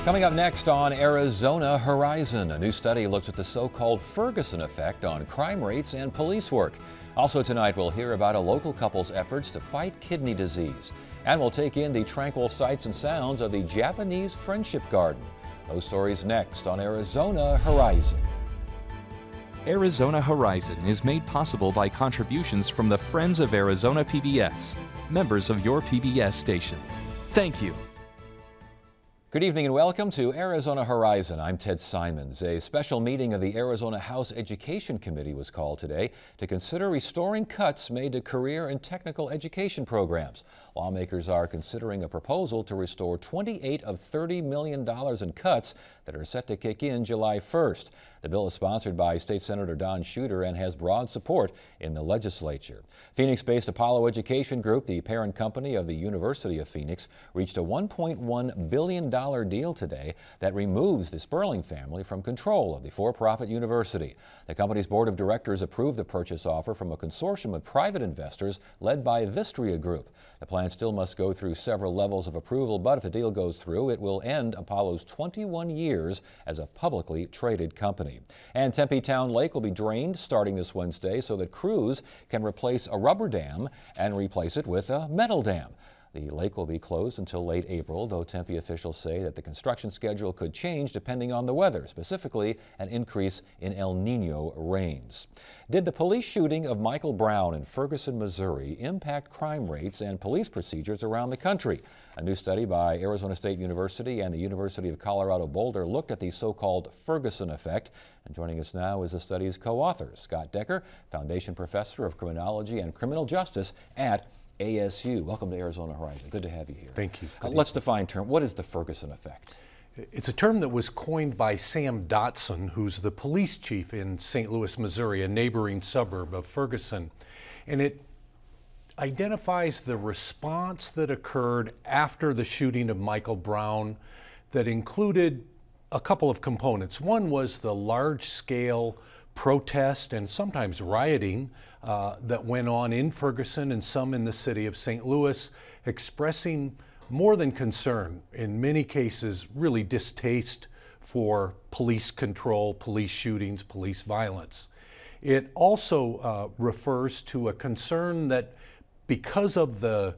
Coming up next on Arizona Horizon, a new study looks at the so-called Ferguson effect on crime rates and police work. Also tonight, we'll hear about a local couple's efforts to fight kidney disease. And we'll take in the tranquil sights and sounds of the Japanese Friendship Garden. Those stories next on Arizona Horizon. Arizona Horizon is made possible by contributions from the Friends of Arizona PBS, members of your PBS station. Thank you. Good evening and welcome to Arizona Horizon. I'm Ted Simons. A special meeting of the Arizona House Education Committee was called today to consider restoring cuts made to career and technical education programs. Lawmakers are considering a proposal to restore $28 of $30 million in cuts that are set to kick in July 1st. The bill is sponsored by State Senator Don Shooter and has broad support in the legislature. Phoenix-based Apollo Education Group, the parent company of the University of Phoenix, reached a $1.1 billion deal today that removes the Sperling family from control of the for-profit university. The company's board of directors approved the purchase offer from a consortium of private investors led by Vistria Group. The plan still must go through several levels of approval, but if the deal goes through, it will end Apollo's 21 years as a publicly traded company. And Tempe Town Lake will be drained starting this Wednesday so that crews can replace a rubber dam and replace it with a metal dam. The lake will be closed until late April, though Tempe officials say that the construction schedule could change depending on the weather, specifically an increase in El Nino rains. Did the police shooting of Michael Brown in Ferguson, Missouri impact crime rates and police procedures around the country? A new study by Arizona State University and the University of Colorado Boulder looked at the so-called Ferguson effect. And joining us now is the study's co-author, Scott Decker, Foundation Professor of Criminology and Criminal Justice at ASU. Welcome to Arizona Horizon. Good to have you here. Thank you. Let's define term. What is the Ferguson effect? It's a term that was coined by Sam Dotson, who's the police chief in St. Louis, Missouri, a neighboring suburb of Ferguson. And it identifies the response that occurred after the shooting of Michael Brown that included a couple of components. One was the large-scale protest and sometimes rioting that went on in Ferguson and some in the city of St. Louis, expressing more than concern, in many cases really distaste for police control, police shootings, police violence. It also refers to a concern that because of the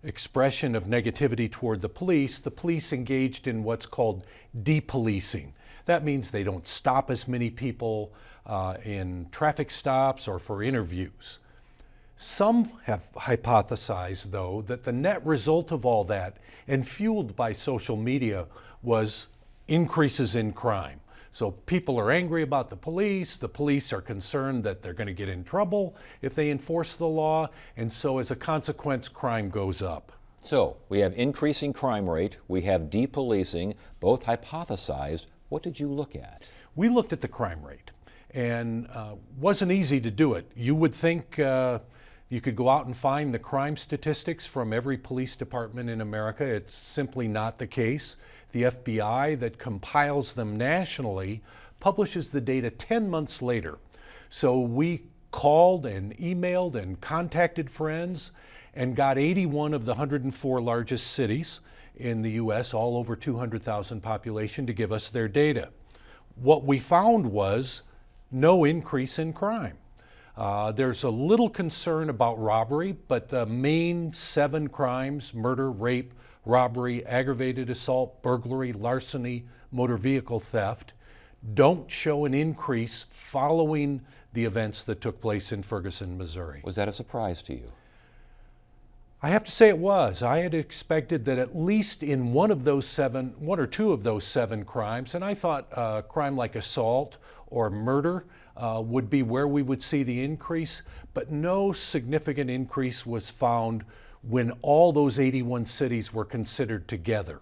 expression of negativity toward the police engaged in what's called depolicing. That means they don't stop as many people in traffic stops or for interviews. Some have hypothesized, though, that the net result of all that, and fueled by social media, was increases in crime. So people are angry about the police are concerned that they're going to get in trouble if they enforce the law, and so as a consequence, crime goes up. So we have increasing crime rate, we have depolicing, both hypothesized. What did you look at? We looked at the crime rate, and wasn't easy to do it. You would think you could go out and find the crime statistics from every police department in America. It's simply not the case. The FBI that compiles them nationally publishes the data 10 months later. So we called and emailed and contacted friends and got 81 of the 104 largest cities in the U.S., all over 200,000 population, to give us their data. What we found was no increase in crime. There's a little concern about robbery, but the main 7 crimes, murder, rape, robbery, aggravated assault, burglary, larceny, motor vehicle theft, don't show an increase following the events that took place in Ferguson, Missouri. Was that a surprise to you? I have to say it was. I had expected that at least in one or two of those 7 crimes, and I thought a crime like assault or murder would be where we would see the increase, but no significant increase was found when all those 81 cities were considered together.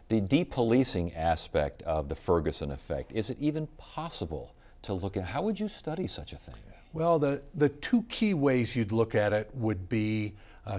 The depolicing aspect of the Ferguson effect, is it even possible to look at? How would you study such a thing? Well, the 2 key ways you'd look at it would be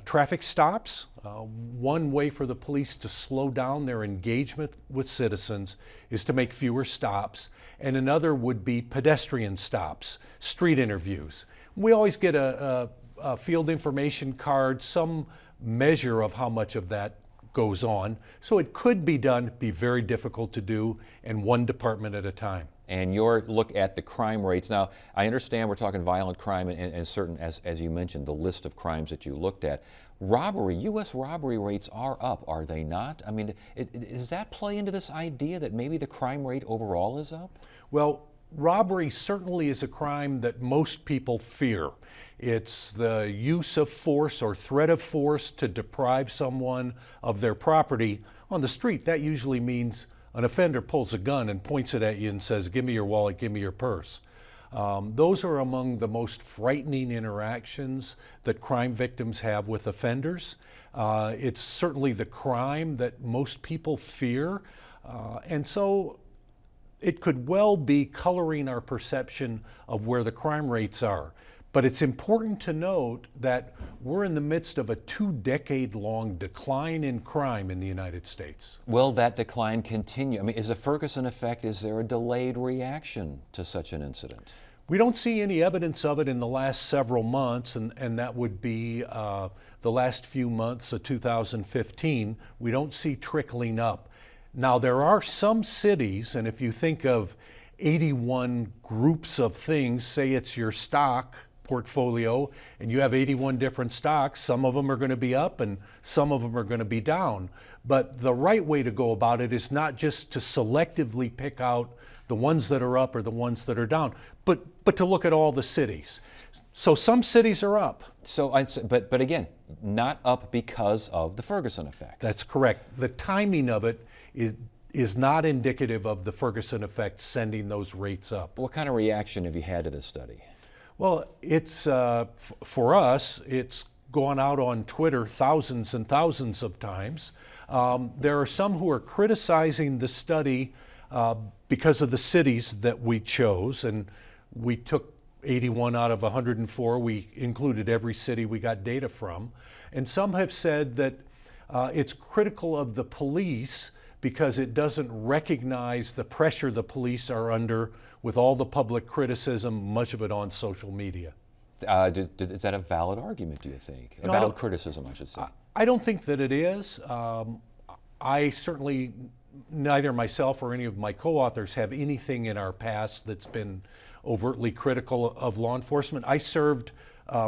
traffic stops. One way for the police to slow down their engagement with citizens is to make fewer stops, and another would be pedestrian stops, street interviews. We always get a field information card, some measure of how much of that goes on. So it could be done, be very difficult to do, and one department at a time. And your look at the crime rates. Now, I understand we're talking violent crime and certain, as you mentioned, the list of crimes that you looked at. Robbery, U.S. robbery rates are up, are they not? I mean, does that play into this idea that maybe the crime rate overall is up? Well, robbery certainly is a crime that most people fear. It's the use of force or threat of force to deprive someone of their property. On the street, that usually means an offender pulls a gun and points it at you and says, "Give me your wallet, give me your purse." Those are among the most frightening interactions that crime victims have with offenders. It's certainly the crime that most people fear. And so it could well be coloring our perception of where the crime rates are. But it's important to note that we're in the midst of a 2-decade-long decline in crime in the United States. Will that decline continue? I mean, is a Ferguson effect, is there a delayed reaction to such an incident? We don't see any evidence of it in the last several months, and that would be the last few months of 2015. We don't see trickling up. Now, there are some cities, and if you think of 81 groups of things, say it's your stock portfolio, and you have 81 different stocks, some of them are going to be up and some of them are going to be down. But the right way to go about it is not just to selectively pick out the ones that are up or the ones that are down, but to look at all the cities. So some cities are up. But again, not up because of the Ferguson effect. That's correct. The timing of it is not indicative of the Ferguson effect sending those rates up. What kind of reaction have you had to this study? Well, it's for us, it's gone out on Twitter thousands and thousands of times. There are some who are criticizing the study because of the cities that we chose, and we took 81 out of 104. We included every city we got data from. And some have said that it's critical of the police because it doesn't recognize the pressure the police are under with all the public criticism, much of it on social media. Is that a valid argument, do you think? A valid criticism, I should say. I don't think that it is. I certainly, neither myself or any of my co-authors have anything in our past that's been overtly critical of law enforcement. I served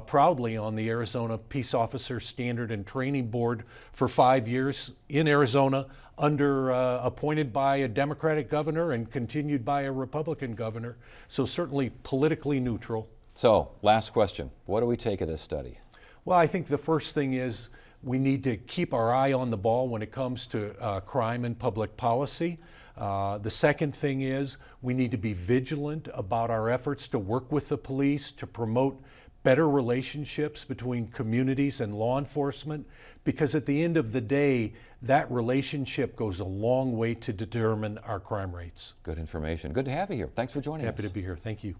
proudly on the Arizona Peace Officer Standard and Training Board for 5 years in Arizona, appointed by a Democratic governor and continued by a Republican governor, so certainly politically neutral. So, last question. What do we take of this study? Well, I think the first thing is we need to keep our eye on the ball when it comes to crime and public policy. The second thing is we need to be vigilant about our efforts to work with the police to promote better relationships between communities and law enforcement, because at the end of the day, that relationship goes a long way to determine our crime rates. Good information. Good to have you here. Thanks for joining us. Happy to be here. Thank you.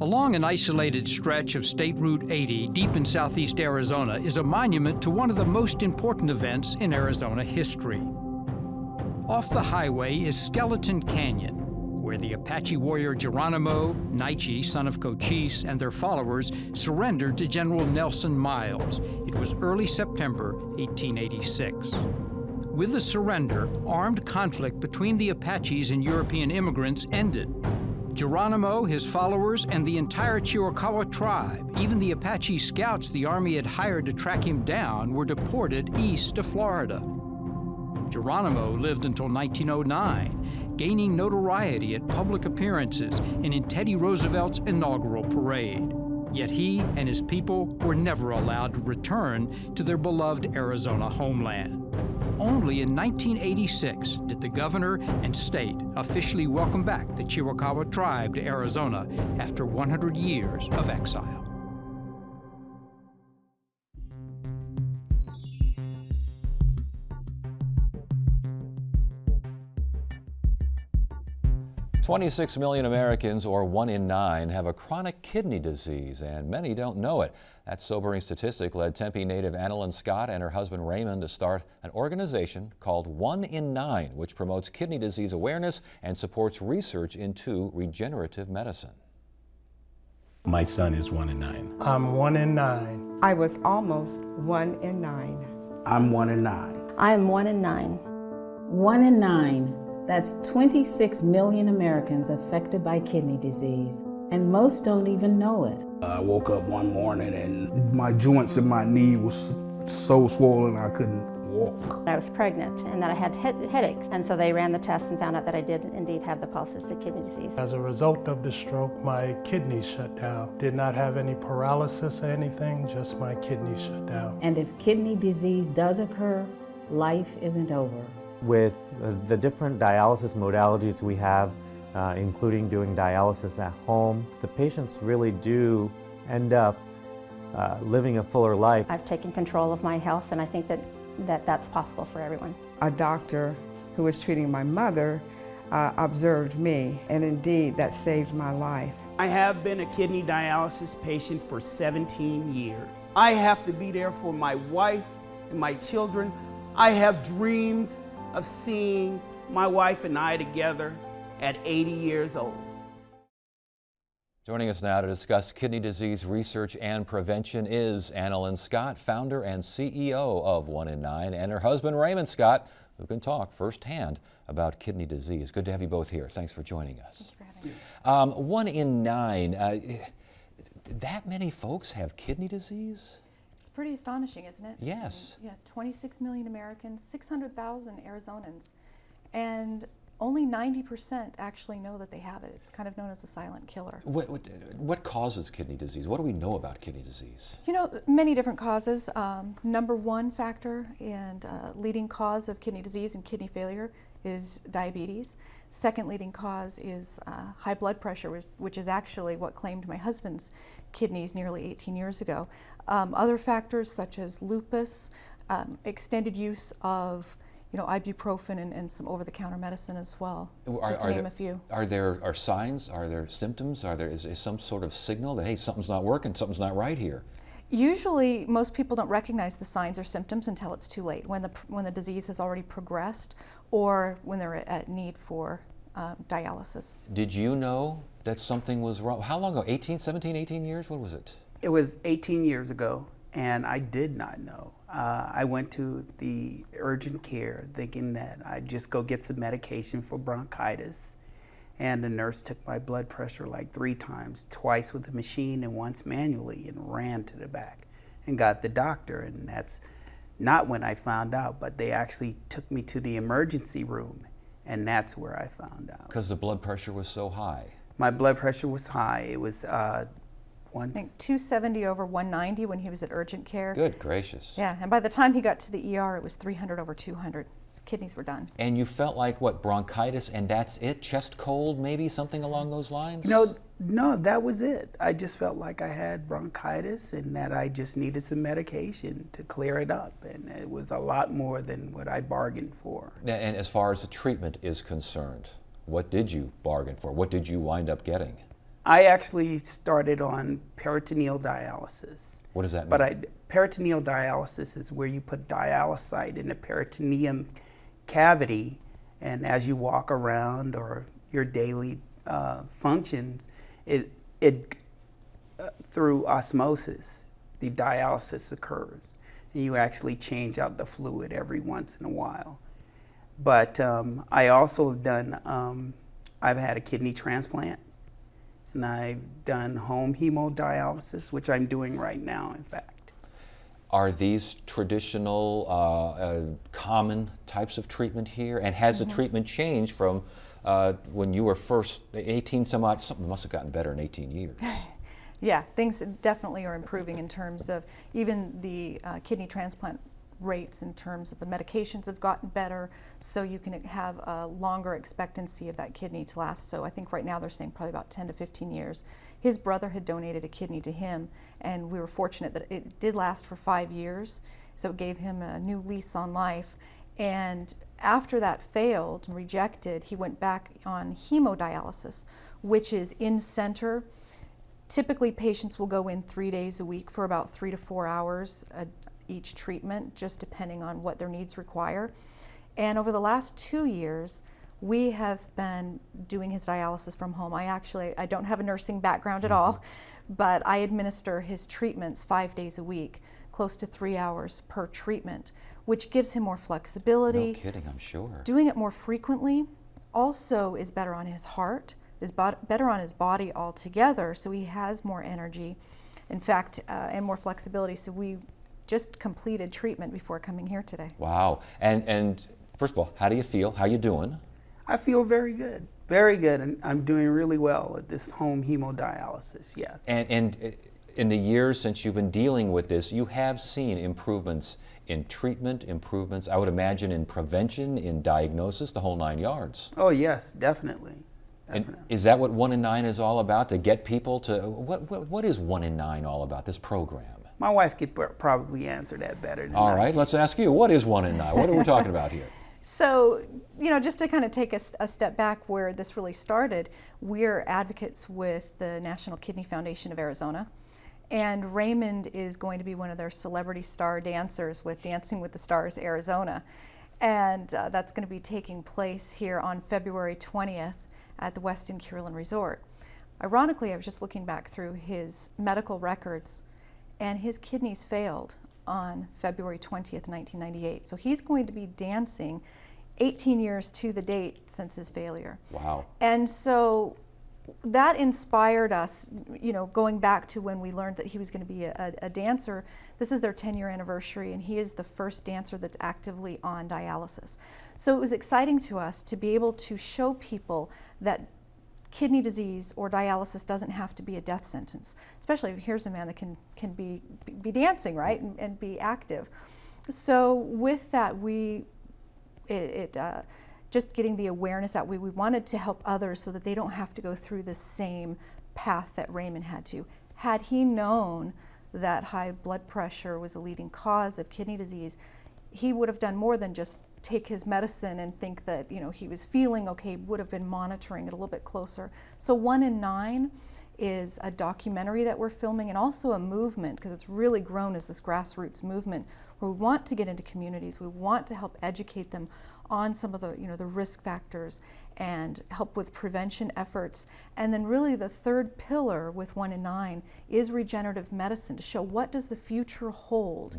Along an isolated stretch of State Route 80 deep in southeast Arizona is a monument to one of the most important events in Arizona history. Off the highway is Skeleton Canyon, where the Apache warrior Geronimo, Naiche, son of Cochise, and their followers surrendered to General Nelson Miles. It was early September 1886. With the surrender, armed conflict between the Apaches and European immigrants ended. Geronimo, his followers, and the entire Chiricahua tribe, even the Apache scouts the Army had hired to track him down, were deported east to Florida. Geronimo lived until 1909, gaining notoriety at public appearances and in Teddy Roosevelt's inaugural parade. Yet he and his people were never allowed to return to their beloved Arizona homeland. Only in 1986 did the governor and state officially welcome back the Chiricahua tribe to Arizona after 100 years of exile. 26 million Americans, or 1 in 9, have a chronic kidney disease, and many don't know it. That sobering statistic led Tempe native Annalyn Scott and her husband Raymond to start an organization called 1 in 9, which promotes kidney disease awareness and supports research into regenerative medicine. My son is 1 in 9. I'm 1 in 9. I was almost 1 in 9. I'm 1 in 9. I am 1 in 9. 1 in 9. That's 26 million Americans affected by kidney disease, and most don't even know it. I woke up one morning and my joints in my knee was so swollen I couldn't walk. I was pregnant and that I had headaches, and so they ran the test and found out that I did indeed have the polycystic kidney disease. As a result of the stroke, my kidneys shut down. Did not have any paralysis or anything, just my kidneys shut down. And if kidney disease does occur, life isn't over. With the different dialysis modalities we have, including doing dialysis at home, the patients really do end up living a fuller life. I've taken control of my health, and I think that's possible for everyone. A doctor who was treating my mother observed me, and indeed that saved my life. I have been a kidney dialysis patient for 17 years. I have to be there for my wife and my children. I have dreams of seeing my wife and I together at 80 years old. Joining us now to discuss kidney disease research and prevention is Annalyn Scott, founder and CEO of 1 in 9, and her husband Raymond Scott, who can talk firsthand about kidney disease. Good to have you both here. Thanks for joining us. Thanks for having me. 1 in 9, that many folks have kidney disease? Pretty astonishing, isn't it? Yes. Yeah, 26 million Americans, 600,000 Arizonans, and only 90% actually know that they have it. It's kind of known as a silent killer. What causes kidney disease? What do we know about kidney disease? You know, many different causes. Number one factor and leading cause of kidney disease and kidney failure is diabetes. Second leading cause is high blood pressure, which is actually what claimed my husband's kidneys nearly 18 years ago. Other factors such as lupus, extended use of ibuprofen and some over-the-counter medicine as well, just to name a few. Are there signs? Are there symptoms? Is some sort of signal that, hey, something's not working, something's not right here? Usually, most people don't recognize the signs or symptoms until it's too late, when the disease has already progressed or when they're at need for dialysis. Did you know that something was wrong? How long ago? 17, 18 years? What was it? It was 18 years ago, and I did not know. I went to the urgent care thinking that I'd just go get some medication for bronchitis, and the nurse took my blood pressure like 3 times, twice with the machine and once manually, and ran to the back and got the doctor. And that's not when I found out, but they actually took me to the emergency room, and that's where I found out. Because the blood pressure was so high? My blood pressure was high. It was I think 270 over 190 when he was at urgent care. Good gracious. Yeah, and by the time he got to the ER, it was 300 over 200. His kidneys were done. And you felt like, what, bronchitis and that's it? Chest cold, maybe, something along those lines? No, that was it. I just felt like I had bronchitis and that I just needed some medication to clear it up. And it was a lot more than what I bargained for. And as far as the treatment is concerned, what did you bargain for? What did you wind up getting? I actually started on peritoneal dialysis. What does that mean? But peritoneal dialysis is where you put dialysate in the peritoneum cavity, and as you walk around or your daily functions, it through osmosis, the dialysis occurs, and you actually change out the fluid every once in a while. But I also have done, I've had a kidney transplant, and I've done home hemodialysis, which I'm doing right now, in fact. Are these traditional, common types of treatment here? And has the treatment changed from when you were first 18 some odd? Something must have gotten better in 18 years. Yeah, things definitely are improving in terms of even the kidney transplant rates, in terms of the medications have gotten better, so you can have a longer expectancy of that kidney to last. So I think right now they're saying probably about 10 to 15 years. His brother had donated a kidney to him, and we were fortunate that it did last for 5 years, so it gave him a new lease on life. And after that failed and rejected, he went back on hemodialysis, which is in-center. Typically, patients will go in 3 days a week for about 3 to 4 hours each treatment, just depending on what their needs require. And over the last 2 years, we have been doing his dialysis from home. I don't have a nursing background at all, but I administer his treatments 5 days a week, close to 3 hours per treatment, which gives him more flexibility. No kidding, I'm sure. Doing it more frequently also is better on his heart, is better on his body altogether, so he has more energy, in fact, and more flexibility. So we just completed treatment before coming here today. Wow. And first of all, how do you feel? How you doing? I feel very good. Very good, and I'm doing really well at this home hemodialysis, yes. And in the years since you've been dealing with this, you have seen improvements in treatment, improvements, I would imagine, in prevention, in diagnosis, the whole 9 yards. Oh yes, definitely. And is that what 1 in 9 is all about, to get people to, what is 1 in 9 all about, this program? My wife could probably answer that better than All right, let's ask you, what is 1 in 9? What are we talking about here? So, just to kind of take a step back where this really started, we're advocates with the National Kidney Foundation of Arizona, and Raymond is going to be one of their celebrity star dancers with Dancing with the Stars Arizona, and that's going to be taking place here on February 20th at the Westin Kierland Resort. Ironically, I was just looking back through his medical records, and his kidneys failed on February 20th, 1998. So he's going to be dancing 18 years to the date since his failure. Wow. And so that inspired us, going back to when we learned that he was going to be a dancer. This is their 10-year anniversary, and he is the first dancer that's actively on dialysis. So it was exciting to us to be able to show people that kidney disease or dialysis doesn't have to be a death sentence, especially if here's a man that can be dancing, right, and be active. So with that, just getting the awareness that we wanted to help others so that they don't have to go through the same path that Raymond had to. Had he known that high blood pressure was a leading cause of kidney disease, he would have done more than just take his medicine and think that he was feeling okay, would have been monitoring it a little bit closer. So 1 in 9 is a documentary that we're filming, and also a movement, because it's really grown as this grassroots movement where we want to get into communities, we want to help educate them on some of the the risk factors and help with prevention efforts. And then really the third pillar with 1 in 9 is regenerative medicine, to show what does the future hold.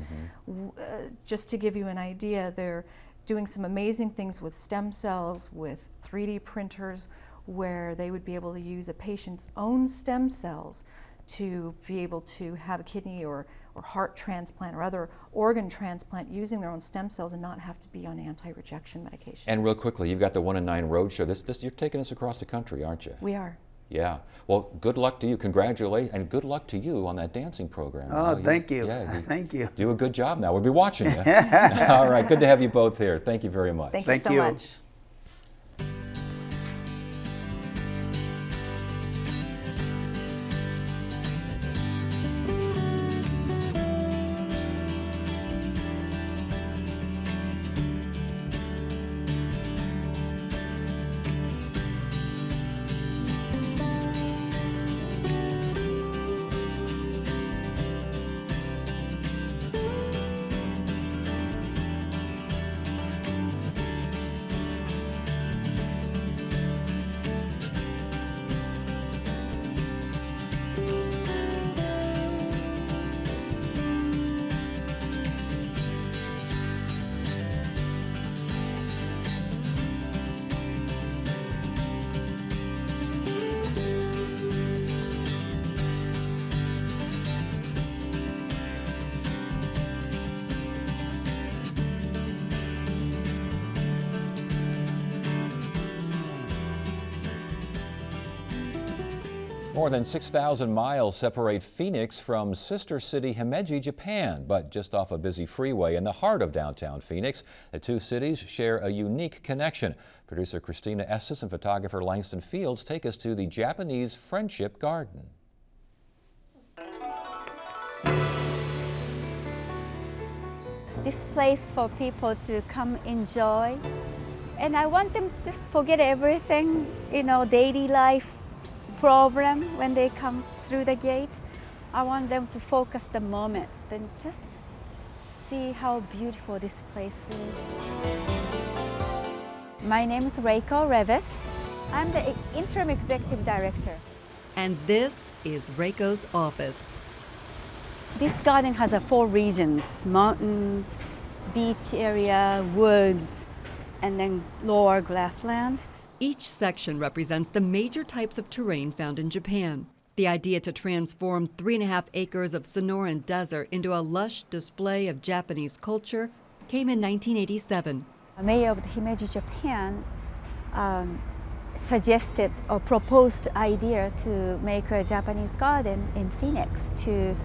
Just to give you an idea, they're doing some amazing things with stem cells, with 3D printers, where they would be able to use a patient's own stem cells to be able to have a kidney or heart transplant or other organ transplant using their own stem cells and not have to be on anti-rejection medication. And real quickly, you've got the 1 in 9 Roadshow. You're taking us across the country, aren't you? We are. Yeah. Well, good luck to you. Congratulations, and good luck to you on that dancing program. Oh, thank you. Yeah, thank you. Do a good job now. We'll be watching you. All right. Good to have you both here. Thank you very much. Thank you so much. More than 6,000 miles separate Phoenix from sister city Himeji, Japan, but just off a busy freeway in the heart of downtown Phoenix, the two cities share a unique connection. Producer Christina Estes and photographer Langston Fields take us to the Japanese Friendship Garden. this place for people to come enjoy. And I want them to just forget everything, daily life problem when they come through the gate. I want them to focus the moment and just see how beautiful this place is. My name is Reiko Revis. I'm the interim executive director. And this is Reiko's office. This garden has 4 regions: mountains, beach area, woods, and then lower grassland. Each section represents the major types of terrain found in Japan. The idea to transform 3.5 acres of Sonoran desert into a lush display of Japanese culture came in 1987. The mayor of Himeji, Japan suggested or proposed idea to make a Japanese garden in Phoenix to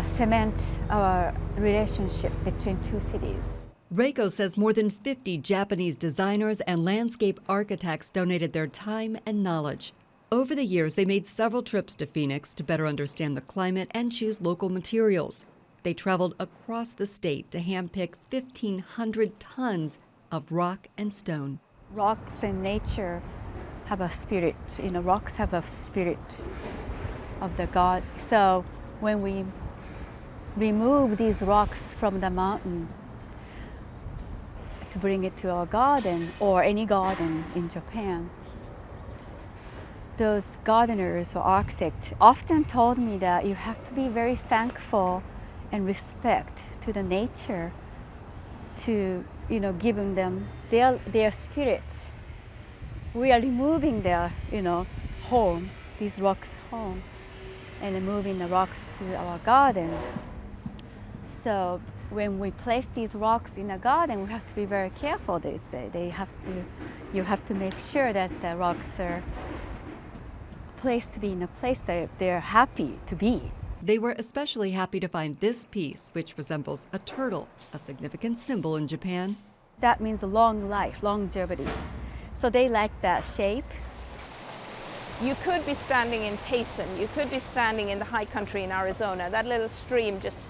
cement our relationship between 2 cities. Reiko says more than 50 Japanese designers and landscape architects donated their time and knowledge. Over the years, they made several trips to Phoenix to better understand the climate and choose local materials. They traveled across the state to handpick 1,500 tons of rock and stone. Rocks in nature have a spirit. Rocks have a spirit of the God. So when we remove these rocks from the mountain to bring it to our garden or any garden in Japan, those gardeners or architects often told me that you have to be very thankful and respect to the nature to, giving them their spirit. We are removing their, home, these rocks home, and moving the rocks to our garden. So when we place these rocks in a garden, we have to be very careful, they say. You have to make sure that the rocks are placed to be in a place that they're happy to be. They were especially happy to find this piece, which resembles a turtle, a significant symbol in Japan. That means long life, longevity. So they like that shape. You could be standing in Payson, you could be standing in the high country in Arizona. That little stream just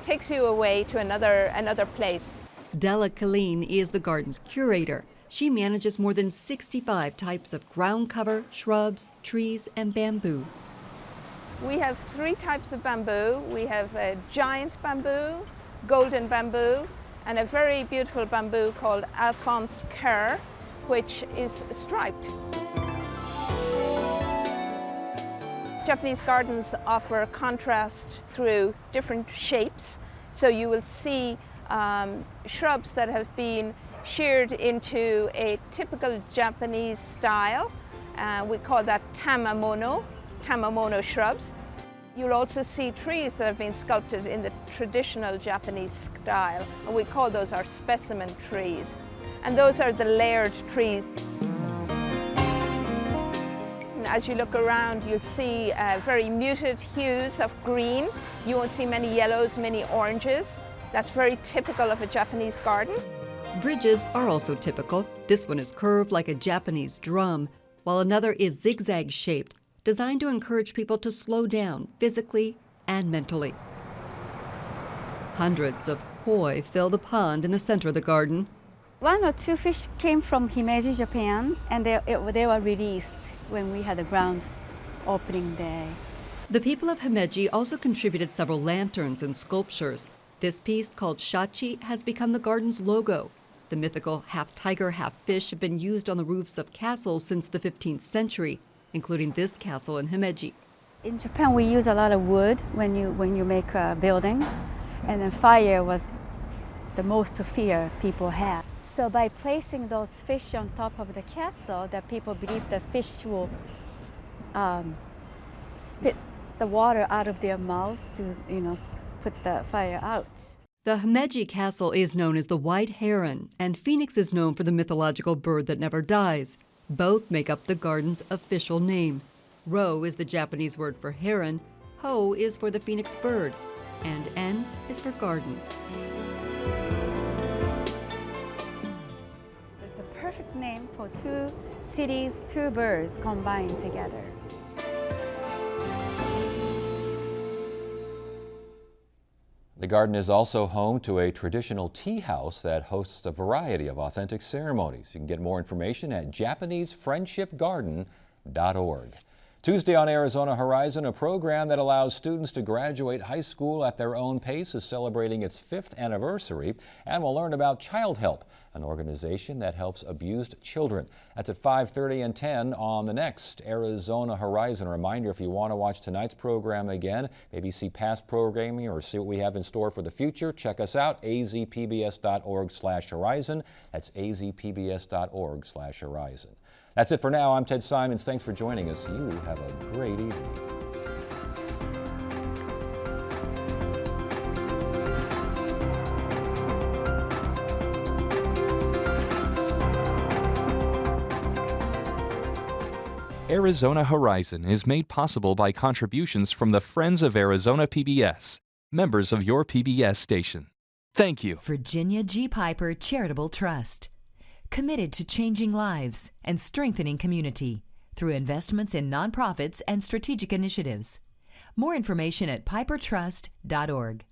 takes you away to another place. Della Colleen is the garden's curator. She manages more than 65 types of ground cover, shrubs, trees, and bamboo. We have 3 types of bamboo. We have a giant bamboo, golden bamboo, and a very beautiful bamboo called Alphonse Kerr, which is striped. Japanese gardens offer contrast through different shapes. So you will see shrubs that have been sheared into a typical Japanese style. We call that tamamono shrubs. You'll also see trees that have been sculpted in the traditional Japanese style, and we call those our specimen trees. And those are the layered trees. As you look around, you'll see very muted hues of green. You won't see many yellows, many oranges. That's very typical of a Japanese garden. Bridges are also typical. This one is curved like a Japanese drum, while another is zigzag-shaped, designed to encourage people to slow down physically and mentally. Hundreds of koi fill the pond in the center of the garden. 1 or 2 fish came from Himeji, Japan, and they were released when we had the grand opening day. The people of Himeji also contributed several lanterns and sculptures. This piece, called shachi, has become the garden's logo. The mythical half-tiger, half-fish have been used on the roofs of castles since the 15th century, including this castle in Himeji. In Japan, we use a lot of wood when you make a building, and then fire was the most fear people had. So by placing those fish on top of the castle, that people believe the fish will spit the water out of their mouths to, put the fire out. The Himeji Castle is known as the White Heron, and Phoenix is known for the mythological bird that never dies. Both make up the garden's official name. Ro is the Japanese word for heron, Ho is for the phoenix bird, and En is for garden. So it's a perfect name for 2 cities, 2 birds combined together. The garden is also home to a traditional tea house that hosts a variety of authentic ceremonies. You can get more information at JapaneseFriendshipGarden.org. Tuesday on Arizona Horizon, a program that allows students to graduate high school at their own pace is celebrating its 5th anniversary, and we'll learn about Child Help, an organization that helps abused children. That's at 5:30 and 10 on the next Arizona Horizon. A reminder, if you want to watch tonight's program again, maybe see past programming or see what we have in store for the future, check us out, azpbs.org/horizon. That's azpbs.org/horizon. That's it for now. I'm Ted Simons. Thanks for joining us. You have a great evening. Arizona Horizon is made possible by contributions from the Friends of Arizona PBS, members of your PBS station. Thank you. Virginia G. Piper Charitable Trust, committed to changing lives and strengthening community through investments in nonprofits and strategic initiatives. More information at pipertrust.org.